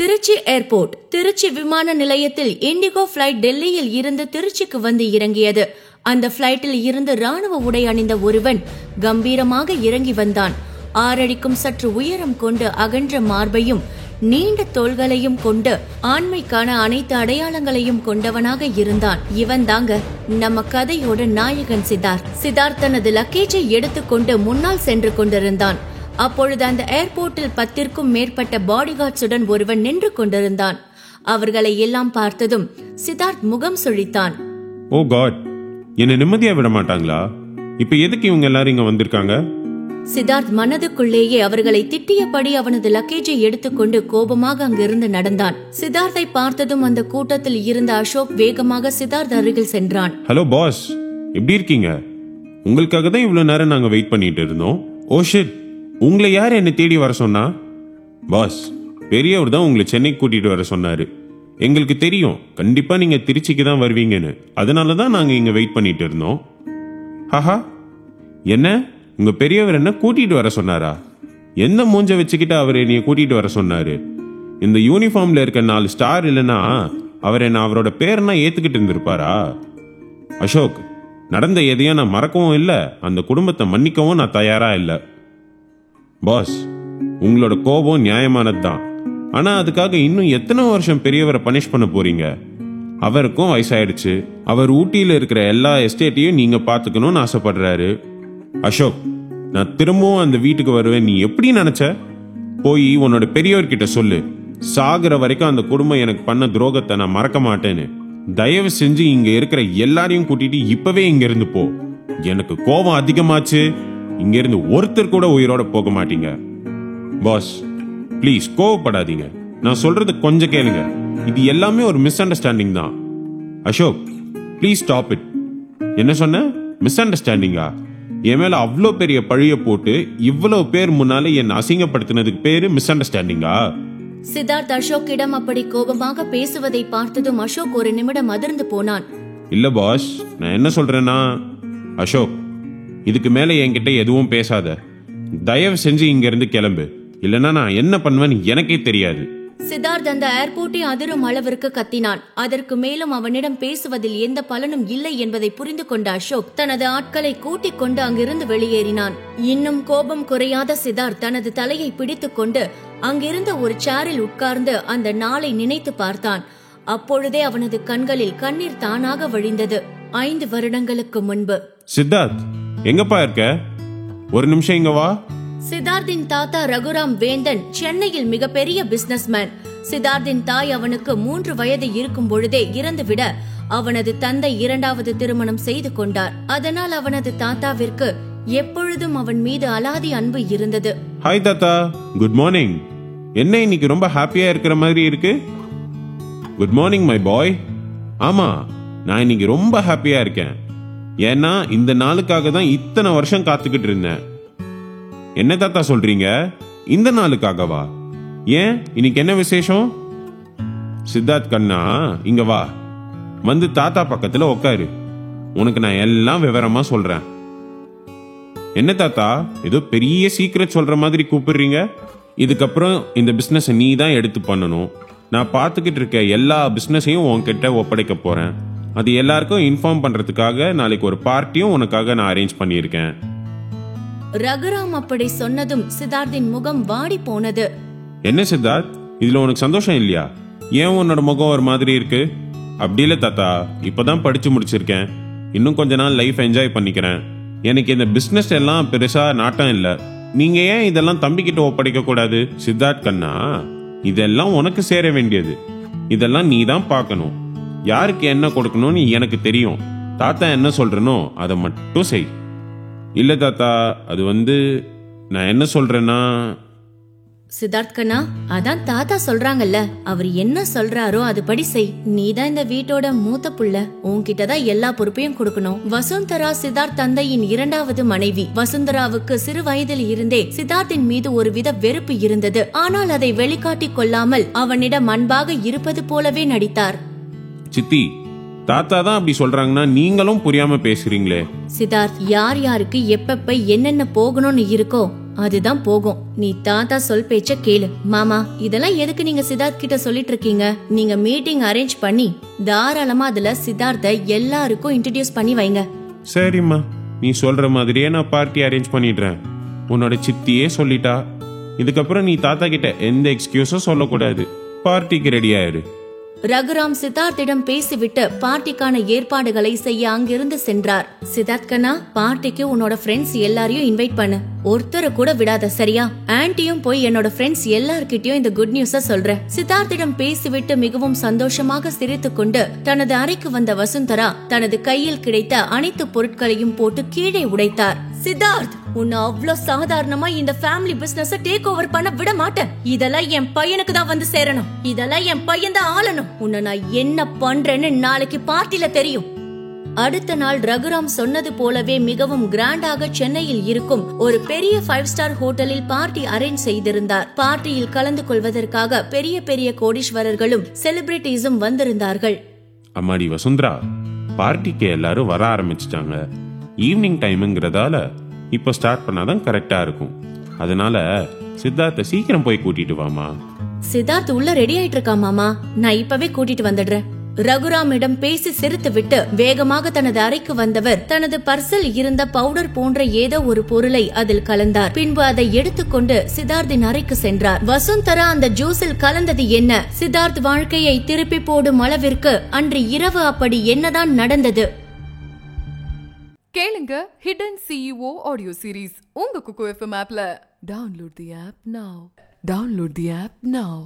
Trichy airport. Trichy விமான நிலையத்தில் indigo flight டெல்லியில் இருந்து திருச்சிக்கு வந்து இறங்கியது. அந்த பிளைட்டில் இருந்து ராணுவ உடை அணிந்த ஒருவன் கம்பீரமாக இறங்கி வந்தான். ஆறடிக்கும் சற்று உயரம் கொண்டு அகன்ற மார்பையும் நீண்ட தோள்களையும் கொண்டு ஆண்மைக்கான அனைத்து அடையாளங்களையும் கொண்டவனாக இருந்தான். இவன் தாங்க நம்ம கதையோட நாயகன் சித்தார்த். சித்தார்த் தனது லக்கேஜை எடுத்துக்கொண்டு முன்னால் சென்று கொண்டிருந்தான். அப்பொழுது அந்த ஏர்போர்ட்டில் 10க்கும் மேற்பட்ட பாடிகார்ட்ஸுடன் ஒருவன் நின்று கொண்டிருந்தான். அவர்களை எல்லாம் பார்த்ததும் சித்தார்த் முகம் சுழித்தான். ஓ காட், என்ன நிம்மதியா விட மாட்டாங்களா? இப்ப எதுக்கு இவங்க எல்லாரும் இங்க வந்திருக்காங்க? சித்தார்த் மனதுக்குள்ளேயே அவர்களை திட்டியபடி அவனது லக்கேஜை எடுத்துக்கொண்டு கோபமாக அங்கிருந்து நடந்தான். சித்தார்த்தை பார்த்ததும் அந்த கூட்டத்தில் இருந்த அசோக் வேகமாக சித்தார்த் அருகில் சென்றான். ஹலோ பாஸ், எப்படி இருக்கீங்க? உங்களுக்காக தான் இவ்வளவு நேரம் நாங்க வெயிட் பண்ணிட்டு இருந்தோம். ஓ ஷிட், உங்களை யார் என்ன தேடி வர சொன்னா? பாஸ், பெரியவர் தான் உங்களை சென்னை கூட்டிட்டு வர சொன்னாரு. எங்களுக்கு தெரியும் கண்டிப்பா நீங்க திருச்சிக்கு தான் வருவீங்கன்னு. அதனாலதான் நாங்க இங்க வெயிட் பண்ணிட்டு இருந்தோம். ஹஹா, என்ன உங்க பெரியவர் என்ன கூட்டிட்டு வர சொன்னாரா? எந்த மூஞ்ச வச்சுக்கிட்டு அவர் என்னைய கூட்டிட்டு வர சொன்னாரு? இந்த யூனிஃபார்ம்ல இருக்க 4 ஸ்டார் இல்லைன்னா அவர் என்ன அவரோட பேர்னா ஏத்துக்கிட்டு இருந்திருப்பாரா? அசோக், நடந்த எதையும் நான் மறக்கவும் இல்லை, அந்த குடும்பத்தை மன்னிக்கவும் நான் தயாரா இல்லை. பாஸ், உங்களோட கோபம் நியாயமானது தான். ஆனா அதுக்காக இன்னும் எத்தனை வருஷம் பெரியவரை பனிஷ் பண்ண போறீங்க? அவருக்கும் வயசாயிடுச்சு. அவர் ஊட்டியில இருக்கிற எல்லா எஸ்டேட்டையும் நீங்க பாத்துக்கணும்னு ஆசைப்படுறாரு. அசோக், நான் திரும்பவும் அந்த வீட்டுக்கு வருவேன் நீ எப்படி நினைச்ச? போய் உன்னோட பெரியவர்கிட்ட சொல்லு, சாகுற வரைக்கும் அந்த குடும்பம் எனக்கு பண்ண துரோகத்தை நான் மறக்க மாட்டேன்னு. தயவு செஞ்சு இங்க இருக்கிற எல்லாரையும் கூட்டிட்டு இப்பவே இங்க இருந்து போ. எனக்கு கோபம் அதிகமாச்சு. இங்க இருந்து ஒருத்தர் கூட உயிரோட போக மாட்டீங்க. பாஸ், பிளீஸ் கோவப்படாதீங்க. நான் சொல்றது கொஞ்சம் கேளுங்க. இது எல்லாமே ஒரு மிஸ் அண்டர்ஸ்டாண்டிங் தான். Ashok, please stop it. என்ன சொன்ன? மிஸ் அண்டர்ஸ்டாண்டிங்கா? என் மேல அவ்வளோ பெரிய பழிய போட்டு இவ்வளவு பேர் முன்னால என்ன அசிங்கப்படுத்தினதுக்கு பேரு மிஸ் அண்டர்ஸ்டாண்டிங்கா? சித்தார்த் அசோக்கிடம் அப்படி கோபமாக பேசுவதை பார்த்ததும் அசோக் ஒரு நிமிடம் அதிர்ந்து போனான். இல்ல பாஸ், நான் என்ன சொல்றேன்னா, அசோக், இதுக்கு மேல என்கிட்ட எதுவும் பேசாத. தயவு செஞ்சு இங்க இருந்து கிளம்பு. இல்லைன்னா நான் என்ன பண்ணுவேன்னு எனக்கே தெரியாது. சித்தார்த் அந்த ஏர்போர்ட்டை அதிரும் அளவிற்கு கத்தினான். அதற்கு மேலும் அவனிடம் பேசுவதில் எந்த பலனும் இல்லை என்பதை புரிந்து கொண்ட அசோக் தனது ஆட்களை கூட்டிக் கொண்டு அங்கிருந்து வெளியேறினான். இன்னும் கோபம் குறையாத சித்தார்த் தனது தலையை பிடித்துக் கொண்டு அங்கிருந்த ஒரு சேரில் உட்கார்ந்து அந்த நாளை நினைத்து பார்த்தான். அப்பொழுதே அவனது கண்களில் கண்ணீர் தானாக வழிந்தது. 5 வருடங்களுக்கு முன்பு. சித்தார்த், எங்கப்பா இருக்க? ஒரு நிமிஷம் இங்க வா. சித்தார்த்தின் தாத்தா ரகுராம் வேந்தன் சென்னையில் மிகப்பெரிய பிசினஸ்மேன். சித்தார்த்தின் தாய் அவனுக்கு 3 வயது இருக்கும் பொழுதே இறந்துவிட அவனது தந்தை 2வது திருமணம் செய்து கொண்டார். அதனால் அவனது தாத்தாவிற்கு எப்பொழுதும் அவன் மீது அலாதி அன்பு இருந்தது. ஹாய் தாத்தா, குட் மார்னிங். என்ன இன்னைக்கு ரொம்ப ஹாப்பியா இருக்கிற மாதிரி இருக்கு? Good morning my boy. ஆமா, நான் இன்னைக்கு ரொம்ப ஹாப்பியா இருக்கேன். ஏன்னா இந்த நாளுக்காக தான் இத்தனை வருஷம் காத்துக்கிட்டு இருந்தேன். என்ன தாத்தா சொல்றீங்க? இந்த நாளுக்காகவா? ஏன், இன்னைக்கு என்ன விசேஷம்? சித்தார்த் கண்ணா, இங்க வா. வந்து தாத்தா பக்கத்துல உட்காரு. உனக்கு நான் எல்லாம் விவரமா சொல்றேன். என்ன தாத்தா, ஏதோ பெரிய சீக்ரெட் சொல்ற மாதிரி கூப்பிடுறீங்க? இதுக்கப்புறம் இந்த பிசினஸ் நீ தான் எடுத்து பண்ணணும். நான் பார்த்துக்கிட்டு இருக்க எல்லா பிசினஸையும் உன்கிட்ட ஒப்படைக்க போறேன். அது எல்லாருக்கும் இன்ஃபார்ம் பண்றதுக்காக நாளைக்கு ஒரு பார்ட்டியும் உனக்காக நான் அரேஞ்ச் பண்ணியிருக்கேன். ரகுராம் அப்படி சொன்னதும் சித்தார்த்தின் முகம் வாடி போனது. என்ன சித்தார்த், இதுல உனக்கு சந்தோஷம் இல்லையா? ஏன் உன்னோட முகம் ஒரு மாதிரி இருக்கு? அப்படி இல்ல தாத்தா, இப்பதான் படிச்சு முடிச்சிருக்கேன். இன்னும் கொஞ்ச நாள் லைஃப் என்ஜாய் பண்ணிக்கிறேன். எனக்கு இந்த பிசினஸ் எல்லாம் பெருசா நாட்டம் இல்ல. நீங்க ஏன் இதெல்லாம் தம்பிக்கிட்ட ஒப்படைக்க கூடாது? சித்தார்த் கண்ணா, இதெல்லாம் உனக்கு சேர வேண்டியது. இதெல்லாம் நீ தான் பார்க்கணும். யாருக்கு என்ன கொடுக்கணும்னு எனக்கு தெரியும். தாத்தா என்ன சொல்றனோ அதை மட்டும் செய். இல்ல தாத்தா, அது நான் என்ன சொல்றேன்னா. சித்தார்த் கண்ணா, அதான் தாத்தா சொல்றாங்கல்ல, அவர் என்ன சொல்றாரோ அதுபடி செய். நீதான் இந்த வீட்டோட மூத்த புள்ள, உன்கிட்டதான் எல்லா பொறுப்பையும் கொடுக்கணும். வசுந்தரா சித்தார்த் தந்தையின் 2வது மனைவி. வசுந்தராவுக்கு சிறு வயதில் இருந்தே சித்தார்த்தின் மீது ஒருவித வெறுப்பு இருந்தது. ஆனால் அதை வெளிக்காட்டிக் கொள்ளாமல் அவனிடம் அன்பாக இருப்பது போலவே நடித்தார். சித்தி, தாத்தா தான் அப்படி சொல்றாங்கன்னா நீங்களும் புரியாம பேசுறீங்களே. சித்தார்த், யார் யாருக்கு எப்பப்ப என்னென்ன போகணும்னு இருக்கோ அதுதான் போகும். நீ தாத்தா சொல் பேச்ச கேளு. மாமா, இதெல்லாம் எதுக்கு நீங்க சித்தார்த் கிட்ட சொல்லிட்டு இருக்கீங்க? நீங்க மீட்டிங் அரேஞ்ச் பண்ணி தாராளமா அதுல சித்தார்த்த எல்லாருக்கும் இன்ட்ரோடியூஸ் பண்ணி வைங்க. சரிம்மா, நீ சொல்ற மாதிரியே நான் பார்ட்டி அரேஞ்ச் பண்ணிடுறேன். உன்னோட சித்தியே சொல்லிட்டா. இதுக்கப்புறம் நீ தாத்தா கிட்ட எந்த எக்ஸ்கியூஸும் சொல்லக்கூடாது. பார்ட்டிக்கு ரெடி ஆயிரு. ரகுராம் சித்தார்த்திடம் பேசிவிட்டு பார்ட்டிக்கான ஏற்பாடுகளை செய்ய அங்கிருந்து சென்றார். சித்தார்த் கண்ணா, பார்ட்டிக்கு உன்னோட ஃப்ரெண்ட்ஸ் எல்லாரையும் இன்வைட் பண்ணு. ஒருத்தரை கூட விடாத, சரியா? ஆன்ட்டியும் போய் என்னோட ஃப்ரெண்ட்ஸ் எல்லார்கிட்டயும் இந்த குட் நியூஸ சொல்ற. சித்தார்த்திடம் பேசிவிட்டு மிகவும் சந்தோஷமாக சிரித்துக் கொண்டு தனது அறைக்கு வந்த வசுந்தரா தனது கையில் கிடைத்த அனைத்து பொருட்களையும் போட்டு கீழே உடைத்தார். சித்தார்த், உன்னை அவ்ளோ சாதாரணமா இந்த ஃபேமிலி பிசினஸ் டேக் ஓவர் பண்ண விட மாட்டேன். இதெல்லாம் என் பையனுக்கு தான் வந்து சேரணும். இதெல்லாம் என் பையன் தான் ஆளணும். உன்னை நான் என்ன பண்றேன்னு நாளைக்கு பார்ட்டில தெரியும். அடுத்த நாள் ரகுராம் சொன்னது போலவே மிகவும் கிராண்டாக சென்னையில் இருக்கும் ஒரு பெரிய 5 ஸ்டார் ஹோட்டலில் பார்ட்டி அரேஞ்ச் செய்திருந்தார். பார்ட்டியில் கலந்து கொள்வதற்காக பெரிய பெரிய கோடீஸ்வரர்களும் செலிபிரிட்டிஸும் வந்திருந்தார்கள். அம்மாடி வசுந்தரா, பார்ட்டிக்கு எல்லாரும் வர ஆரம்பிச்சிட்டாங்க. ஈவினிங் டைம்ங்கிறதால இப்ப ஸ்டார்ட் பண்ணாதான் கரெக்டா இருக்கும். அதனால சித்தார்த்த சீக்கிரம் போய் கூட்டிட்டு வாமா. சித்தார்த் உள்ள ரெடி ஆயிட்டு இருக்கா மாமா, நான் இப்பவே கூட்டிட்டு வந்துடுறேன். ரகுராமிடம் பேசி சிரித்து விட்டு வேகமாக தனது அறைக்கு வந்தவர் தனது பர்சில் இருந்த பவுடர் போன்ற ஏதோ ஒரு பொருளை அதில் கலந்தார். பின்பு அதை எடுத்துக்கொண்டு சித்தார்த்தின் அறைக்கு சென்றார். வசுந்தரா அந்த ஜூஸில் கலந்தது என்ன? சித்தார்த் வாழ்க்கையை திருப்பி போடும் அளவிற்கு அன்று இரவு அப்படி என்னதான் நடந்தது? கேளுங்க ஹிடன் சிஇஓ ஆடியோ சீரீஸ் உங்க குக்கு எஃப்எம் ஆப்ல. டவுன்லோட் தி ஆப் நவ.